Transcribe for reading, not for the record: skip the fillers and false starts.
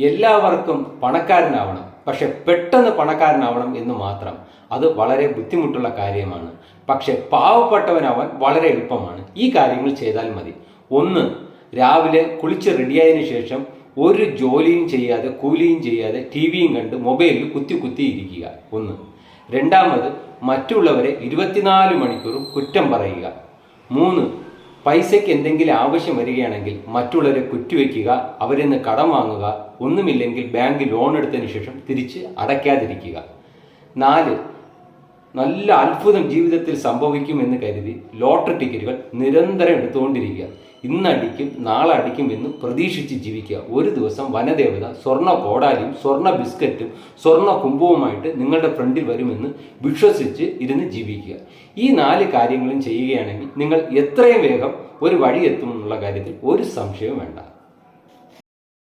എല്ലാവർക്കും പണക്കാരനാവണം, പക്ഷെ പെട്ടെന്ന് പണക്കാരനാവണം എന്ന് മാത്രം. അത് വളരെ ബുദ്ധിമുട്ടുള്ള കാര്യമാണ്. പക്ഷെ പാവപ്പെട്ടവനാവാൻ വളരെ എളുപ്പമാണ്. ഈ കാര്യങ്ങൾ ചെയ്താൽ മതി. ഒന്ന്, രാവിലെ കുളിച്ച് റെഡിയായതിനു ശേഷം ഒരു ജോലിയും ചെയ്യാതെ, കൂലിയും ചെയ്യാതെ, ടിവിയും കണ്ട് മൊബൈലിൽ കുത്തി ഇരിക്കുക. ഒന്ന്. രണ്ടാമത്, മറ്റുള്ളവരെ 24 മണിക്കൂറും കുറ്റം പറയുക. 3, പൈസയ്ക്ക് എന്തെങ്കിലും ആവശ്യം വരികയാണെങ്കിൽ മറ്റുള്ളവരെ കുറ്റിവെക്കുക, അവരിൽ നിന്ന് കടം വാങ്ങുക, ഒന്നുമില്ലെങ്കിൽ ബാങ്ക് ലോൺ എടുത്തതിന് ശേഷം തിരിച്ച് അടയ്ക്കാതിരിക്കുക. 4, നല്ല അത്ഭുതം ജീവിതത്തിൽ സംഭവിക്കുമെന്ന് കരുതി ലോട്ടറി ടിക്കറ്റുകൾ നിരന്തരം എടുത്തുകൊണ്ടിരിക്കുക. ഇന്നടിക്കും നാളെ അടിക്കും എന്ന് പ്രതീക്ഷിച്ച് ജീവിക്കുക. ഒരു ദിവസം വനദേവത സ്വർണ്ണ കോടാലിയും സ്വർണ്ണ ബിസ്ക്കറ്റും സ്വർണ്ണ കുംഭവുമായിട്ട് നിങ്ങളുടെ ഫ്രണ്ടിൽ വരുമെന്ന് വിശ്വസിച്ച് ഇരുന്ന് ജീവിക്കുക. ഈ 4 കാര്യങ്ങളും ചെയ്യുകയാണെങ്കിൽ നിങ്ങൾ എത്രയും വേഗം ഒരു വഴി എത്തുമെന്നുള്ള കാര്യത്തിൽ ഒരു സംശയവും വേണ്ട.